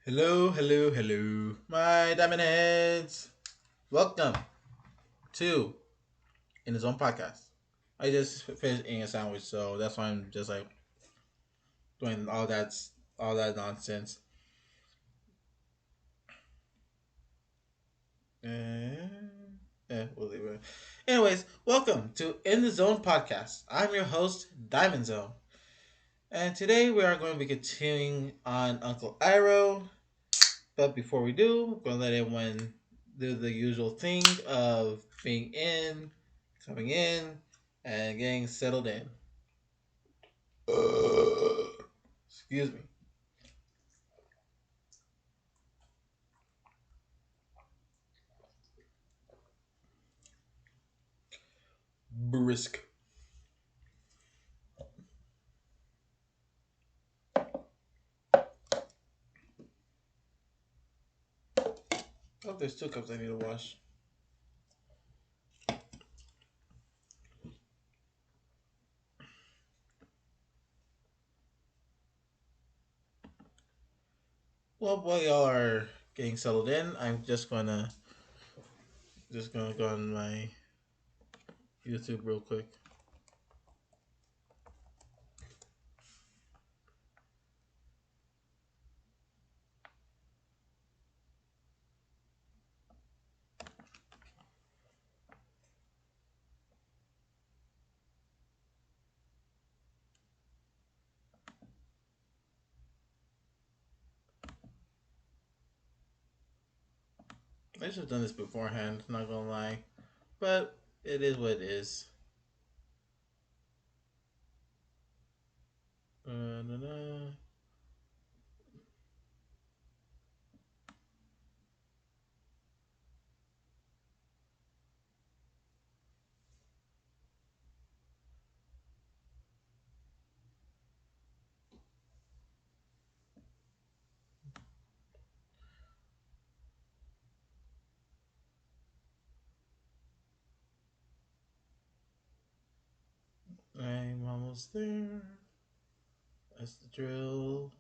Hello, hello, hello, my diamond heads. Welcome to In His Own Podcast. I just finished eating a sandwich, so that's why I'm just like doing all that nonsense. We'll leave it. Anyways, welcome to In the Zone Podcast. I'm your host, Diamond Zone, and today we are going to be continuing on Uncle Iroh. But before we do, we're gonna let everyone do the usual thing of being in, coming in, and getting settled in. Excuse me. Brisk. Oh, there's two cups I need to wash. Well, while y'all are getting settled in, I'm just gonna go on my YouTube real quick. I should have done this beforehand, not gonna lie, but it is what it is. Da-da-da. I'm almost there. That's the drill.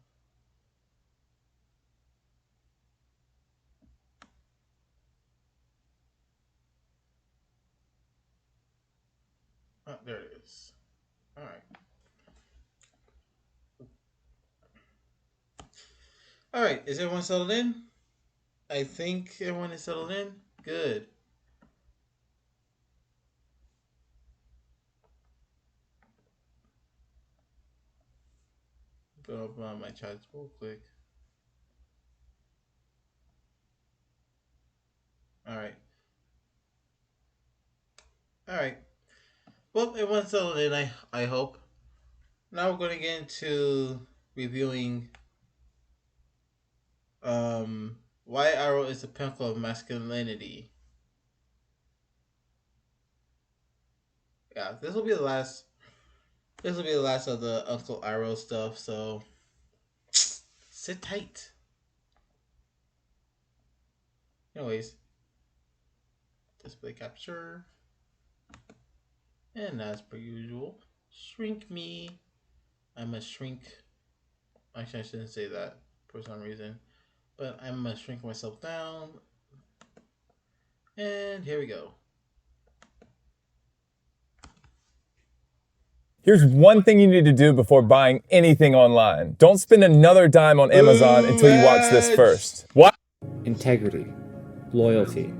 Oh, there it is. All right. All right. Is everyone settled in? I think everyone is settled in. Good. Go open up my chats real quick. All right. All right. Well, everyone's settled in. I hope. Now we're going to get into reviewing why Iroh is the pinnacle of masculinity. Yeah, this will be the last. This will be the last of the Uncle Iroh stuff. So sit tight. Anyways, display capture, and as per usual, shrink me. I'm a shrink. Actually, I shouldn't say that for some reason, but I'm gonna shrink myself down. And here we go. Here's one thing you need to do before buying anything online. Don't spend another dime on Amazon until you watch this first. What? Integrity, loyalty,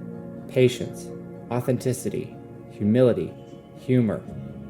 patience, authenticity, humility, humor,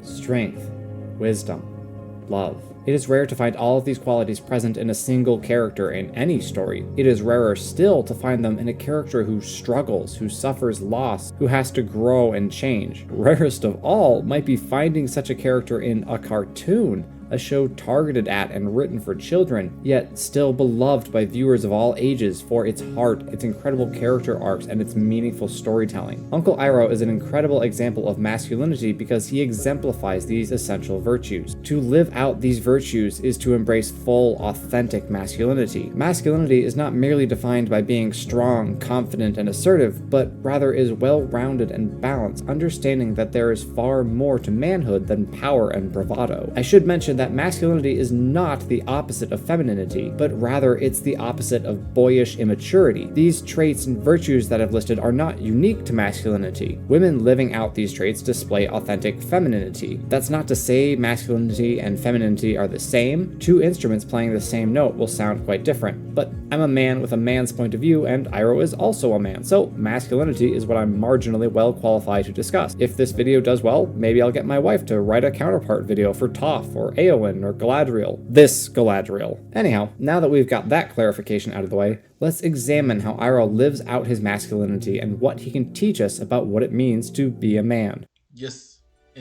strength, wisdom, love. It is rare to find all of these qualities present in a single character in any story. It is rarer still to find them in a character who struggles, who suffers loss, who has to grow and change. Rarest of all might be finding such a character in a cartoon, a show targeted at and written for children, yet still beloved by viewers of all ages for its heart, its incredible character arcs, and its meaningful storytelling. Uncle Iroh is an incredible example of masculinity because he exemplifies these essential virtues. To live out these virtues is to embrace full, authentic masculinity. Masculinity is not merely defined by being strong, confident, and assertive, but rather is well-rounded and balanced, understanding that there is far more to manhood than power and bravado. I should mention mentioned that masculinity is not the opposite of femininity, but rather it's the opposite of boyish immaturity. These traits and virtues that I've listed are not unique to masculinity. Women living out these traits display authentic femininity. That's not to say masculinity and femininity are the same. Two instruments playing the same note will sound quite different, but I'm a man with a man's point of view, and Iroh is also a man, so masculinity is what I'm marginally well qualified to discuss. If this video does well, maybe I'll get my wife to write a counterpart video for Toph or Eowyn or Galadriel. This Galadriel. Anyhow, now that we've got that clarification out of the way, let's examine how Iroh lives out his masculinity and what he can teach us about what it means to be a man. Yes.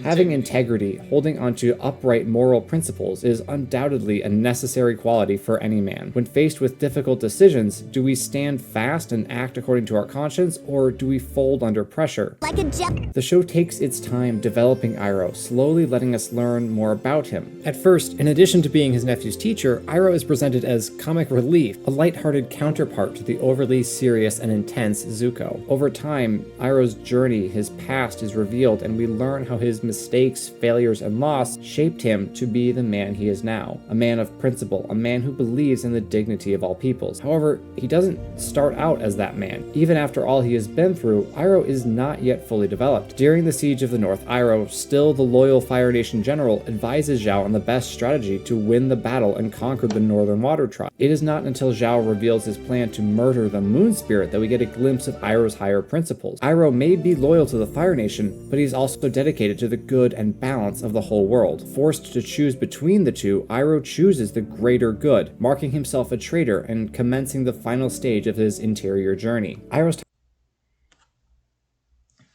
Having integrity, holding onto upright moral principles, is undoubtedly a necessary quality for any man. When faced with difficult decisions, do we stand fast and act according to our conscience, or do we fold under pressure? The show takes its time developing Iroh, slowly letting us learn more about him. At first, in addition to being his nephew's teacher, Iroh is presented as comic relief, a lighthearted counterpart to the overly serious and intense Zuko. Over time, Iroh's journey, his past, is revealed, and we learn how his mistakes, failures, and loss shaped him to be the man he is now. A man of principle, a man who believes in the dignity of all peoples. However, he doesn't start out as that man. Even after all he has been through, Iroh is not yet fully developed. During the Siege of the North, Iroh, still the loyal Fire Nation general, advises Zhao on the best strategy to win the battle and conquer the Northern Water Tribe. It is not until Zhao reveals his plan to murder the Moon Spirit that we get a glimpse of Iroh's higher principles. Iroh may be loyal to the Fire Nation, but he's also dedicated to the good and balance of the whole world. Forced to choose between the two, Iroh chooses the greater good, marking himself a traitor and commencing the final stage of his interior journey.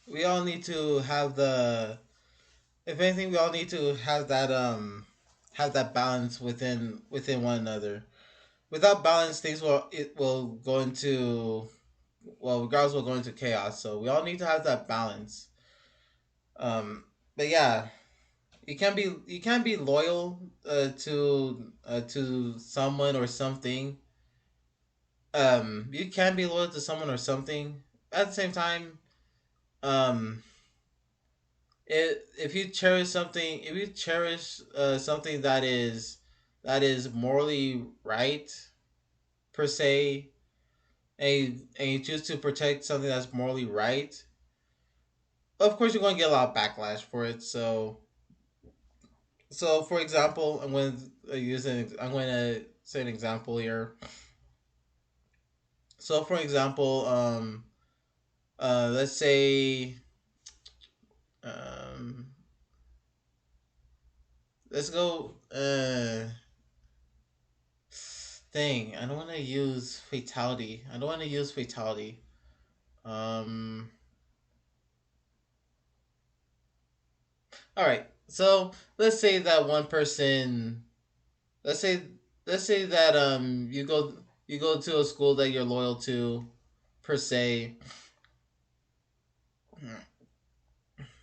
We all need to have the. If anything, we all need to have that balance within one another. Without balance, things will go into, well, regardless, will go into chaos. So we all need to have that balance. But yeah, you can't be loyal to someone or something. You can be loyal to someone or something. At the same time, if you cherish something, something that is morally right per se, and you choose to protect something that's morally right, of course you're going to get a lot of backlash for it. So for example, I'm going to say an example here. So for example, let's say, let's go. Dang, I don't want to use fatality. All right. So let's say that one person. Let's say that you go to a school that you're loyal to, per se,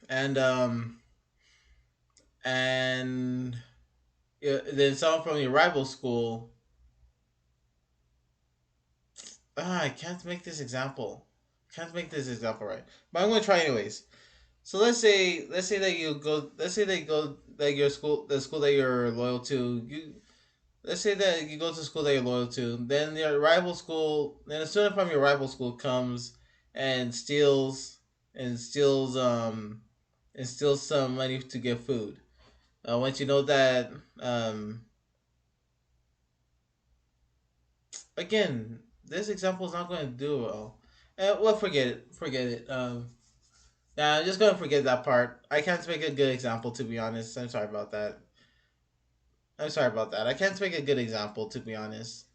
and and then someone from your rival school. I can't make this example. Right. But I'm gonna try anyways. So let's say that your school, the school that you're loyal to, let's say that you go to school that you're loyal to, then a student from your rival school comes and steals some money to get food. Once you know that, again, this example is not going to do well. Well, forget it. Yeah, I'm just gonna forget that part. I can't make a good example, to be honest. I'm sorry about that. I can't make a good example, to be honest.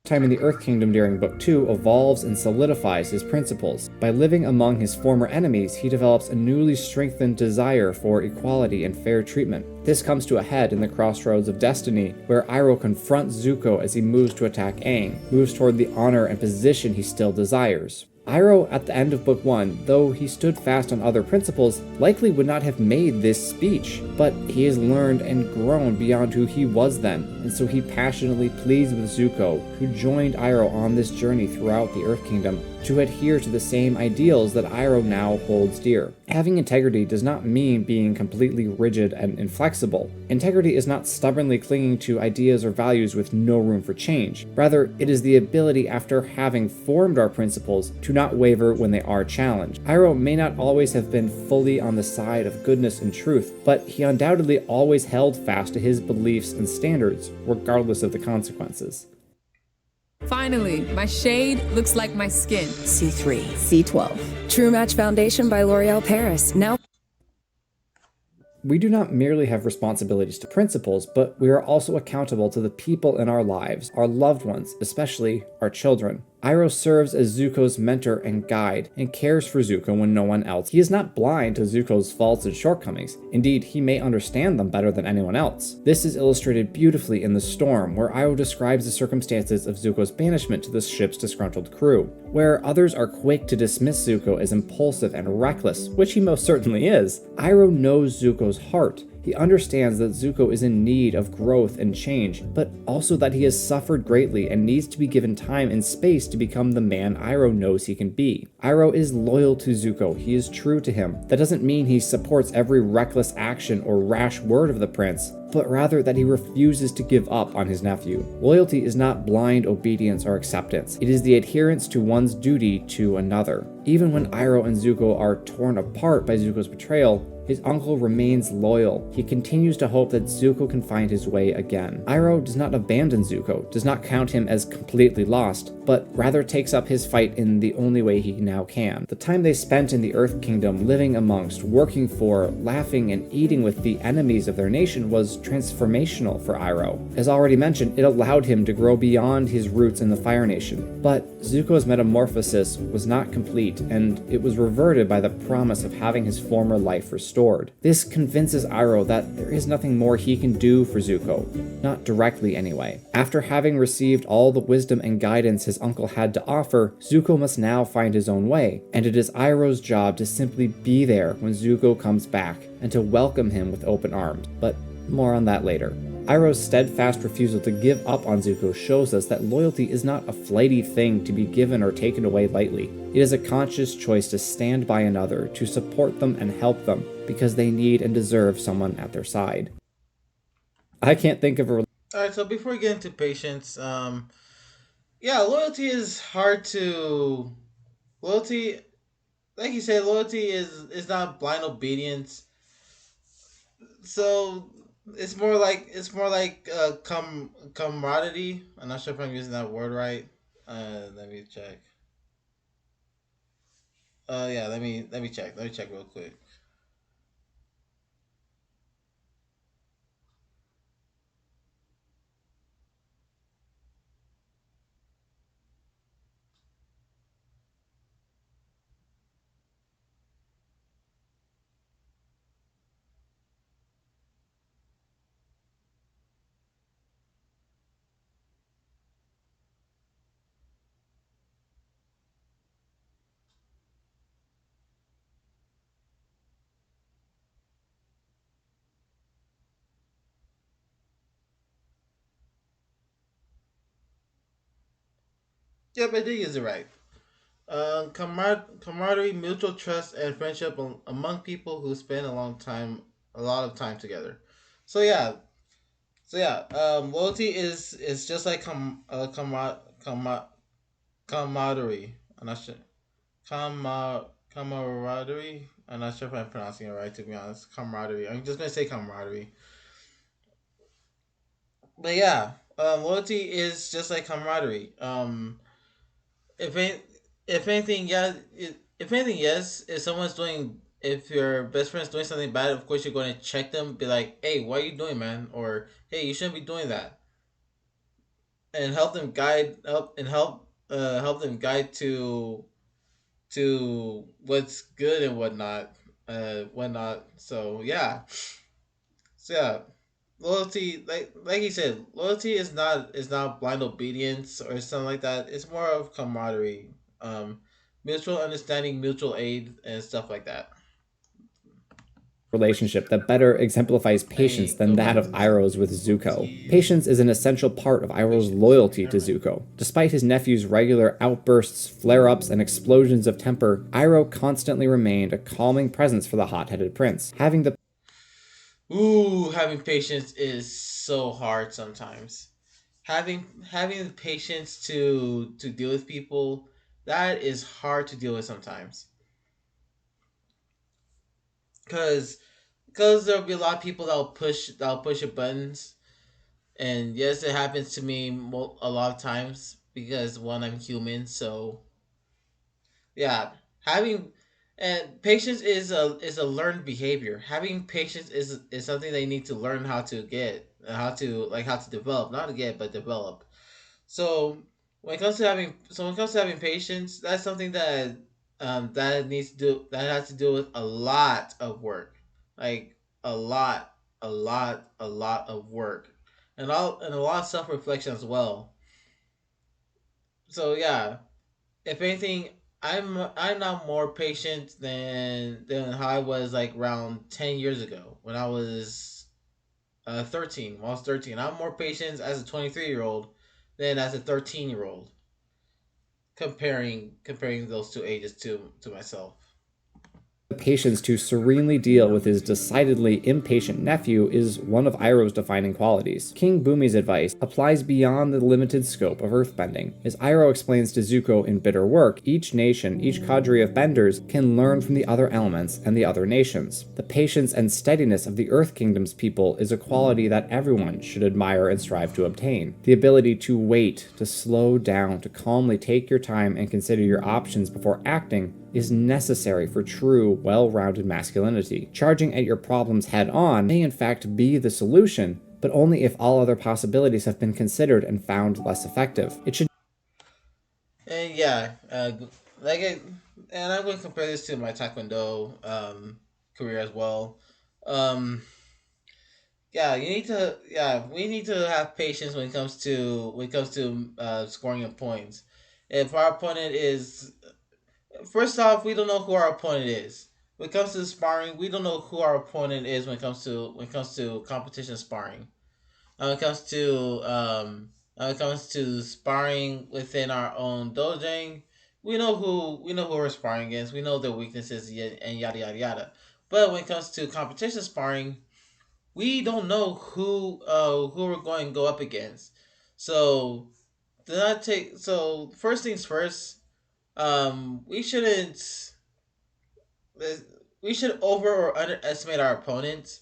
Time in the Earth Kingdom during Book 2 evolves and solidifies his principles. By living among his former enemies, he develops a newly strengthened desire for equality and fair treatment. This comes to a head in the Crossroads of Destiny, where Iroh confronts Zuko as he moves to attack Aang, moves toward the honor and position he still desires. Iroh, at the end of Book 1, though he stood fast on other principles, likely would not have made this speech, but he has learned and grown beyond who he was then, and so he passionately pleads with Zuko, who joined Iroh on this journey throughout the Earth Kingdom, to adhere to the same ideals that Iroh now holds dear. Having integrity does not mean being completely rigid and inflexible. Integrity is not stubbornly clinging to ideas or values with no room for change. Rather, it is the ability, after having formed our principles, to not waver when they are challenged. Iroh may not always have been fully on the side of goodness and truth, but he undoubtedly always held fast to his beliefs and standards, regardless of the consequences. Finally, my shade looks like my skin. C3, C12. True Match Foundation by L'Oreal Paris. Now We do not merely have responsibilities to principles, but we are also accountable to the people in our lives, our loved ones, especially our children. Iroh serves as Zuko's mentor and guide, and cares for Zuko when no one else. He is not blind to Zuko's faults and shortcomings. Indeed, he may understand them better than anyone else. This is illustrated beautifully in The Storm, where Iroh describes the circumstances of Zuko's banishment to the ship's disgruntled crew. Where others are quick to dismiss Zuko as impulsive and reckless, which he most certainly is, Iroh knows Zuko's heart. He understands that Zuko is in need of growth and change, but also that he has suffered greatly and needs to be given time and space to become the man Iroh knows he can be. Iroh is loyal to Zuko, he is true to him. That doesn't mean he supports every reckless action or rash word of the prince, but rather that he refuses to give up on his nephew. Loyalty is not blind obedience or acceptance. It is the adherence to one's duty to another. Even when Iroh and Zuko are torn apart by Zuko's betrayal, his uncle remains loyal. He continues to hope that Zuko can find his way again. Iroh does not abandon Zuko, does not count him as completely lost, but rather takes up his fight in the only way he now can. The time they spent in the Earth Kingdom, living amongst, working for, laughing and eating with the enemies of their nation was transformational for Iroh. As already mentioned, it allowed him to grow beyond his roots in the Fire Nation. But Zuko's metamorphosis was not complete, and it was reverted by the promise of having his former life restored. This convinces Iroh that there is nothing more he can do for Zuko, not directly anyway. After having received all the wisdom and guidance his uncle had to offer, Zuko must now find his own way, and it is Iroh's job to simply be there when Zuko comes back and to welcome him with open arms. But more on that later. Iroh's steadfast refusal to give up on Zuko shows us that loyalty is not a flighty thing to be given or taken away lightly. It is a conscious choice to stand by another, to support them and help them, because they need and deserve someone at their side. I can't think of a... All right, so before we get into patience, yeah, loyalty is hard to. Loyalty, like you said, loyalty is not blind obedience. So it's more like camaraderie. I'm not sure if I'm using that word right. Let me check. Yeah, let me check. Let me check real quick. Yep, I did use it right. Camaraderie, mutual trust, and friendship among people who spend a lot of time together. So yeah, loyalty is just like camaraderie. I'm not sure. Camaraderie. I'm not sure if I'm pronouncing it right, to be honest. Camaraderie. I'm just gonna say camaraderie. But yeah, loyalty is just like camaraderie. If any, if anything, yeah, if anything, yes. If your best friend's doing something bad, of course you're going to check them, be like, "Hey, what are you doing, man?" Or, "Hey, you shouldn't be doing that," and help them guide to what's good and whatnot. So yeah, loyalty, like he said, loyalty is not blind obedience or something like that. It's more of camaraderie, um, mutual understanding, mutual aid, and stuff like that. relationship that better exemplifies patience than that of Iroh's with Zuko. Patience is an essential part of Iroh's loyalty to Zuko. Despite his nephew's regular outbursts, flare-ups, and explosions of temper, Iroh constantly remained a calming presence for the hot-headed prince. Having Patience is so hard sometimes. Having the patience to deal with people, that is hard to deal with sometimes. Cause because there'll be a lot of people that'll push your buttons, and yes, it happens to me a lot of times because one, I'm human, so yeah, having and patience is a learned behavior. Having patience is something they need to learn how to get, how to develop, not to get but develop. So when it comes to having patience, that's something that has to do with a lot of work, like a lot of work, and a lot of self reflection as well. So yeah, if anything, I'm now more patient than how I was like around 10 years ago when I was 13. When I was 13, I'm more patient as a 23-year-old than as a 13-year-old. Comparing those two ages to myself. patience to serenely deal with his decidedly impatient nephew is one of Iroh's defining qualities. King Bumi's advice applies beyond the limited scope of earthbending. As Iroh explains to Zuko in Bitter Work, each nation, each cadre of benders, can learn from the other elements and the other nations. The patience and steadiness of the Earth Kingdom's people is a quality that everyone should admire and strive to obtain. The ability to wait, to slow down, to calmly take your time and consider your options before acting is necessary for true, well-rounded masculinity. Charging at your problems head-on may in fact be the solution, but only if all other possibilities have been considered and found less effective. It should And yeah, like it, and I'm going to compare this to my Taekwondo career as well. Um, yeah, we need to have patience when it comes to scoring of points. If our opponent is First off, we don't know who our opponent is. When it comes to sparring, we don't know who our opponent is when it comes to competition sparring. When it comes to sparring within our own dojang, we know who we're sparring against. We know their weaknesses and yada yada yada. But when it comes to competition sparring, we don't know who we're going to go up against. So first things first. We shouldn't we should over or underestimate our opponents.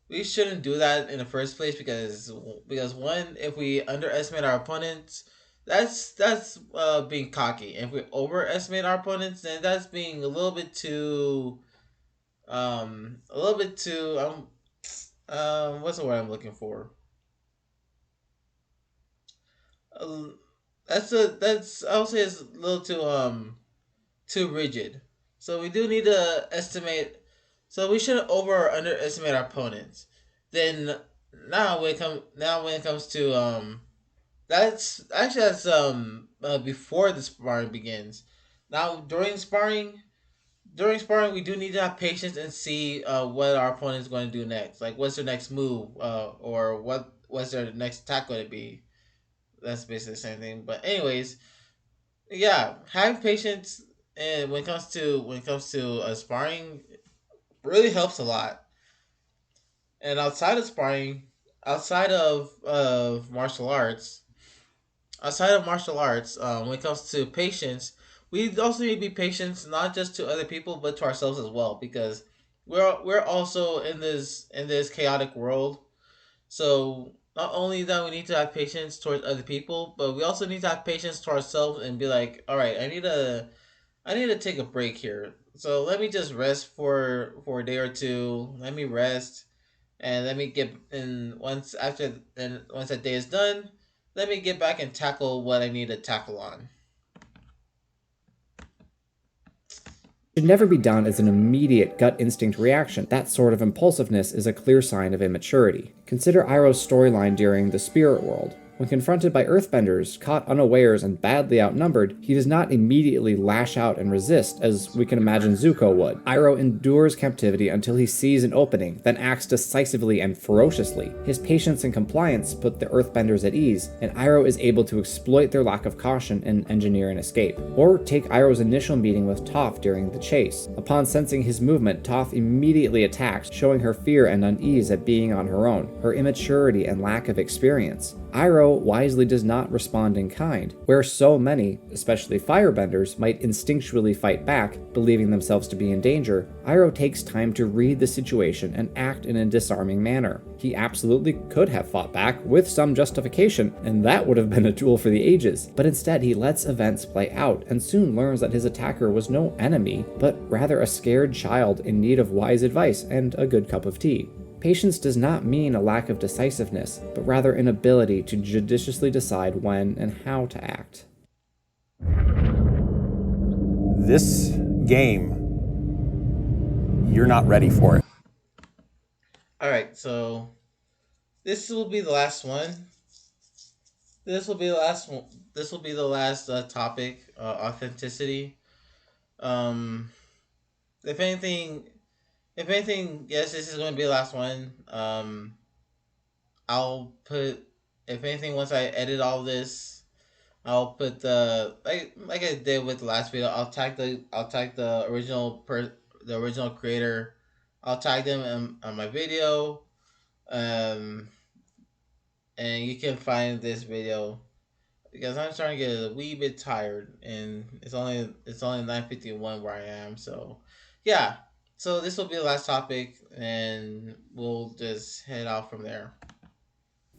We shouldn't do that in the first place because one, if we underestimate our opponents, that's being cocky. If we overestimate our opponents, then that's being a little bit too what's the word I'm looking for? Uh, that's I would say it's a little too rigid. So we do need to estimate. So we shouldn't over or underestimate our opponents. Then now when it comes to that's before the sparring begins. Now during sparring we do need to have patience and see what our opponent is going to do next. Like what's their next move, or what's their next attack going to be. That's basically the same thing. But anyways, yeah, having patience and when it comes to sparring really helps a lot. And outside of sparring, outside of martial arts, when it comes to patience, we also need to be patient not just to other people but to ourselves as well because we're also in this chaotic world. So not only that we need to have patience towards other people, but we also need to have patience to ourselves and be like, all right, I need to take a break here. So let me just rest for a day or two. Let me rest, and let me get and once that day is done, let me get back and tackle what I need to tackle on. should never be done as an immediate gut instinct reaction. That sort of impulsiveness is a clear sign of immaturity. Consider Iroh's storyline during the Spirit World. When confronted by earthbenders, caught unawares and badly outnumbered, he does not immediately lash out and resist, as we can imagine Zuko would. Iroh endures captivity until he sees an opening, then acts decisively and ferociously. His patience and compliance put the earthbenders at ease, and Iroh is able to exploit their lack of caution and engineer an escape. Or take Iroh's initial meeting with Toph during the chase. Upon sensing his movement, Toph immediately attacked, showing her fear and unease at being on her own, her immaturity and lack of experience. Iroh wisely does not respond in kind, where so many, especially firebenders, might instinctually fight back, believing themselves to be in danger. Iroh takes time to read the situation and act in a disarming manner. He absolutely could have fought back with some justification, and that would have been a duel for the ages, but instead he lets events play out and soon learns that his attacker was no enemy, but rather a scared child in need of wise advice and a good cup of tea. Patience does not mean a lack of decisiveness, but rather an ability to judiciously decide when and how to act. This game, you're not ready for it. All right, so this will be the last one. This will be the last one. This will be the last topic. Authenticity. Um, if anything, yes, this is going to be the last one. I'll put, if anything, once I edit all this, I'll put the like I did with the last video. I'll tag the the original creator. I'll tag them on my video. Um, and you can find this video because I'm starting to get a wee bit tired, and it's only 9:51 where I am. So, yeah. So this will be the last topic, and we'll just head out from there.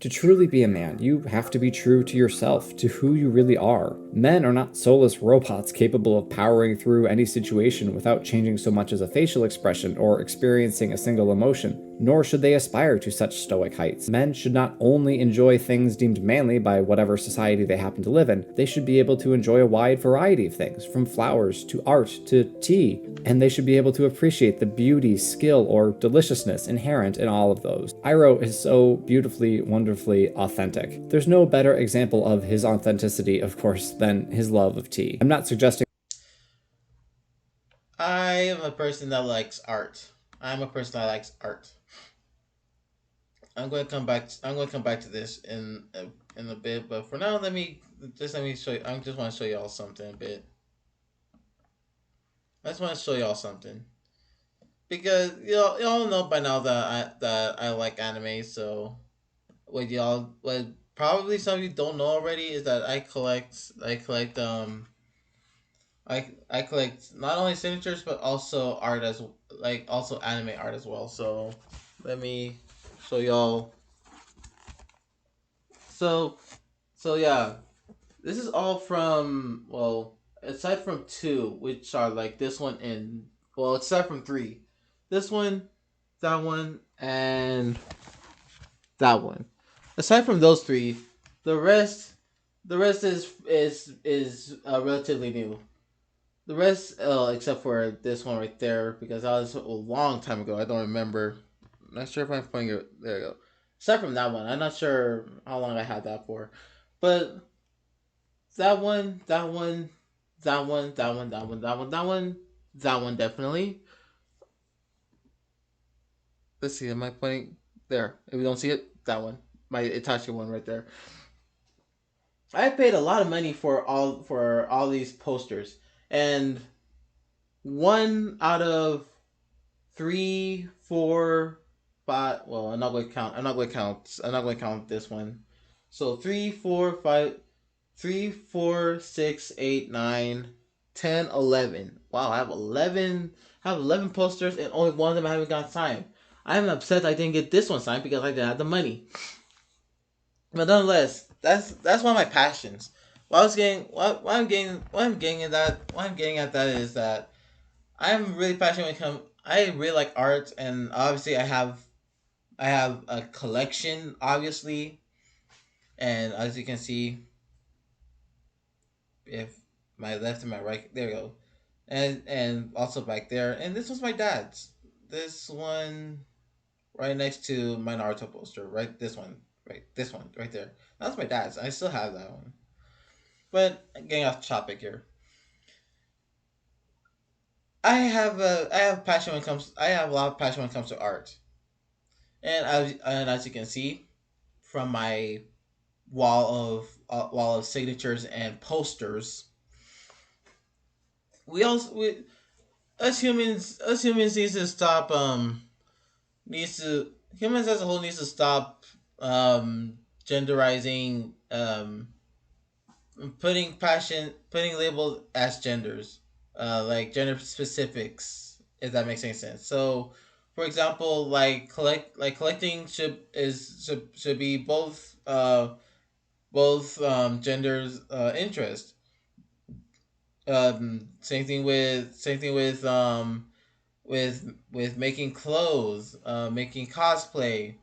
To truly be a man, you have to be true to yourself, to who you really are. Men are not soulless robots capable of powering through any situation without changing so much as a facial expression or experiencing a single emotion, nor should they aspire to such stoic heights. Men should not only enjoy things deemed manly by whatever society they happen to live in, they should be able to enjoy a wide variety of things, from flowers to art to tea, and they should be able to appreciate the beauty, skill, or deliciousness inherent in all of those. Iroh is so beautifully, wonderfully authentic. There's no better example of his authenticity, of course, than his love of tea. I'm not suggesting I am a person that likes art. I'm a person that likes art. I'm going to come back. I'm going to come back to this in a bit, but for now, let me show you. I just want to show y'all something a bit. I just want to show y'all something because y'all know by now that I like anime. So what probably some of you don't know already is that I collect not only signatures but also art as also anime art as well. So let me show y'all. So yeah, this is all from, well, aside from two, which are like this one and, well, aside from three, this one, that one, and that one. Aside from those three, the rest is relatively new. The rest, except for this one right there, because that was a long time ago. I don't remember. I'm not sure if I'm putting it. There you go. Aside from that one, I'm not sure how long I had that for, but that one, that one, that one, that one, that one, that one, that one, that one definitely. Let's see. Am I pointing there? If you don't see it, that one, my Itachi one right there. I paid a lot of money for all these posters, and one out of three, four, five. Well, I'm not going to count. I'm not going to count this one. So 3, 4, 5, 3, 4, 6, 8, 9, 10, 11. Wow, I have 11. I have 11 posters, and only one of them I haven't got signed. I'm upset I didn't get this one signed because I didn't have the money. But nonetheless, that's one of my passions. What I'm getting at that is that I'm really passionate when it comes. I really like art, and obviously I have a collection, obviously, and as you can see, if my left and my right, there we go, and also back there, and this was my dad's. This one right next to my Naruto poster, right? This one Right, this one right there. That's my dad's. I still have that one. But getting off topic here. I have passion when it comes. I have a lot of passion when it comes to art, and as you can see from my wall of signatures and posters, we also we us humans needs to stop needs to humans as a whole needs to stop genderizing putting labels as genders, like gender specifics, if that makes any sense. So, for example, collecting should be both genders interest. Same thing with making clothes, making cosplay,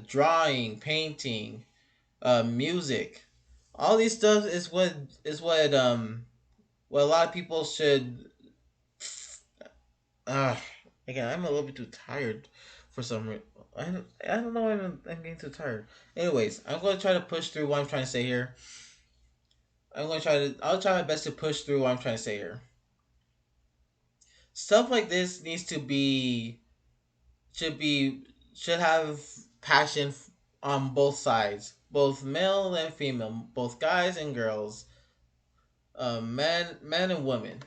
drawing, painting, music. All these stuff is what a lot of people should. Uh, Again, I'm a little bit too tired for some reason. I don't know why I'm getting too tired. Anyways, I'm going to try to push through what I'm trying to say here. I'll try my best to push through what I'm trying to say here. Stuff like this should be, should have passion on both sides, both male and female, both guys and girls, men and women.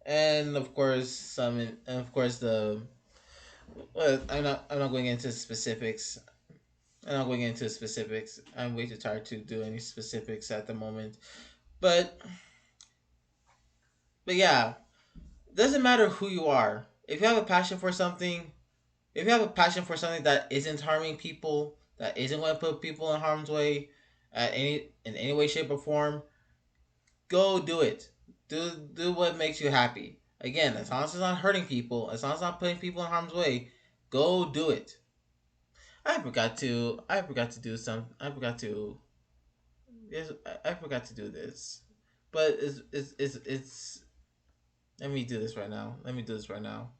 And of course the I'm not going into specifics. I'm not going into specifics. I'm way too tired to do any specifics at the moment. But yeah, it doesn't matter who you are. If you have a passion for something, if you have a passion for something that isn't harming people, that isn't going to put people in harm's way, in any way, shape, or form, go do it. Do what makes you happy. Again, as long as it's not hurting people, as long as it's not putting people in harm's way, go do it. I forgot to do some. I forgot to. Yes, I forgot to do this, but it's. Let me do this right now. Let me do this right now.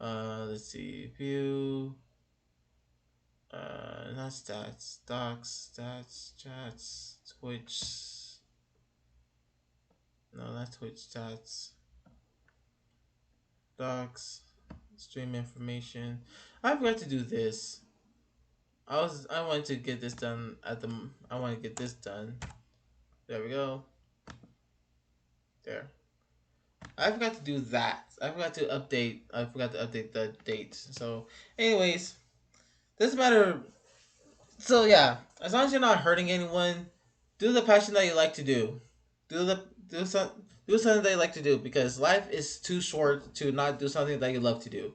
Let's see. View. Not stats. Docs. Stats. Chats. Twitch. No, not Twitch stats. Docs. Stream information. I forgot to do this. I wanted to get this done I want to get this done. There we go. There. I forgot to do that. I forgot to update the date. So, anyways, doesn't matter. So yeah, as long as you're not hurting anyone, do the passion that you like to do. Do the do some do something that you like to do, because life is too short to not do something that you love to do.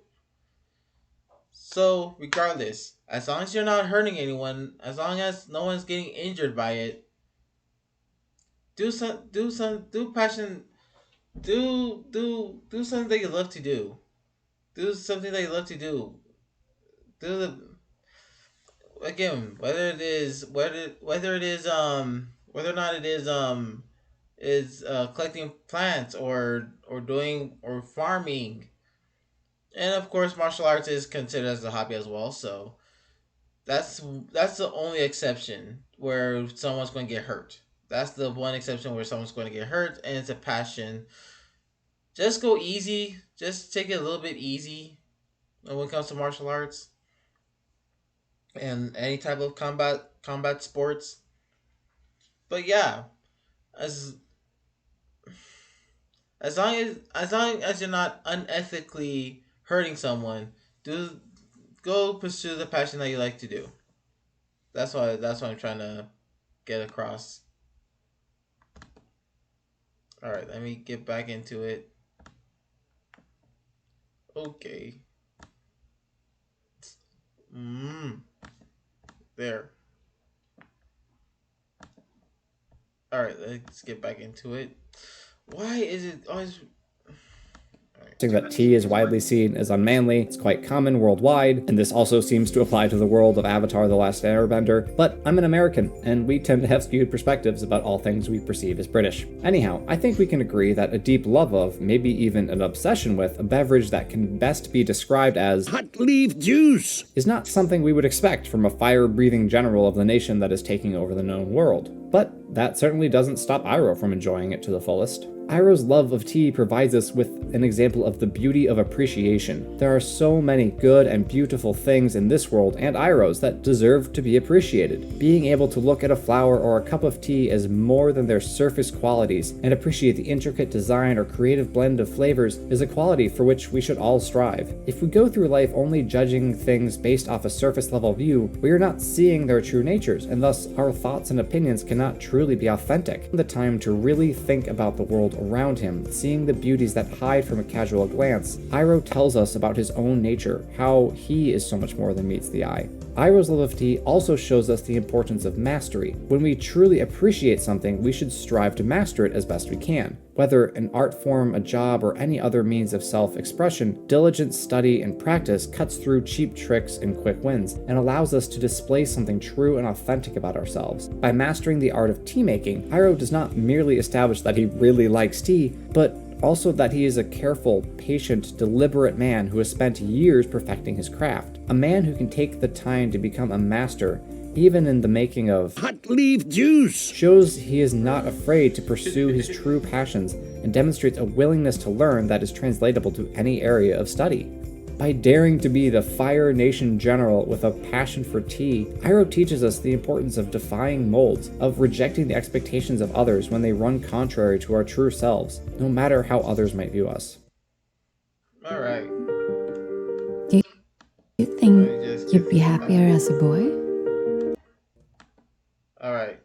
So regardless, as long as you're not hurting anyone, as long as no one's getting injured by it, do passion do something that you love to do. Do something that you love to do. Do the Again, whether or not it is collecting plants or doing or farming. And of course martial arts is considered as a hobby as well, so that's that's the only exception where someone's going to get hurt. That's the one exception where someone's going to get hurt, and it's a passion. Just go easy. Just take it a little bit easy when it comes to martial arts and any type of combat sports. But yeah, as as long as you're not unethically hurting someone, do go pursue the passion that you like to do. That's what I'm trying to get across. All right, let me get back into it. Okay. Mm, there. All right, let's get back into it. Why is it always? All right. that tea is widely seen as unmanly. It's quite common worldwide, and this also seems to apply to the world of Avatar: The Last Airbender. But I'm an American, and we tend to have skewed perspectives about all things we perceive as British. Anyhow, I think we can agree that a deep love of, maybe even an obsession with, a beverage that can best be described as hot leaf juice is not something we would expect from a fire-breathing general of the nation that is taking over the known world. But that certainly doesn't stop Iroh from enjoying it to the fullest. Iroh's love of tea provides us with an example of the beauty of appreciation. There are so many good and beautiful things in this world and Iroh's that deserve to be appreciated. Being able to look at a flower or a cup of tea as more than their surface qualities and appreciate the intricate design or creative blend of flavors is a quality for which we should all strive. If we go through life only judging things based off a surface level view, we are not seeing their true natures, and thus our thoughts and opinions cannot truly be authentic. The time to really think about the world around him, seeing the beauties that hide from a casual glance, Iroh tells us about his own nature, how he is so much more than meets the eye. Iroh's love of tea also shows us the importance of mastery. When we truly appreciate something, we should strive to master it as best we can. Whether an art form, a job, or any other means of self-expression, diligent study and practice cuts through cheap tricks and quick wins, and allows us to display something true and authentic about ourselves. By mastering the art of tea making, Iroh does not merely establish that he really likes tea, but also that he is a careful, patient, deliberate man who has spent years perfecting his craft. A man who can take the time to become a master, even in the making of hot leaf juice, shows he is not afraid to pursue his true passions and demonstrates a willingness to learn that is translatable to any area of study. By daring to be the Fire Nation General with a passion for tea, Iroh teaches us the importance of defying molds, of rejecting the expectations of others when they run contrary to our true selves, no matter how others might view us. All right. Do you think you'd be happier as a boy? All right.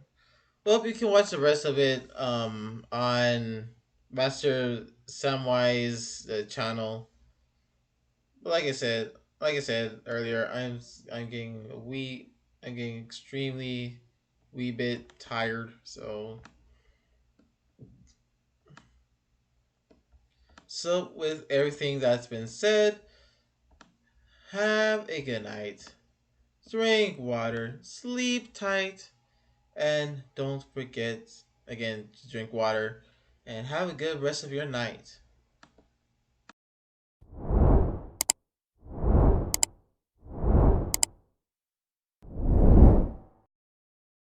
Well, you can watch the rest of it on Master Samwai's channel. But like I said earlier, I'm getting I'm getting extremely wee bit tired. So with everything that's been said, have a good night. Drink water, sleep tight, and don't forget again to drink water and have a good rest of your night.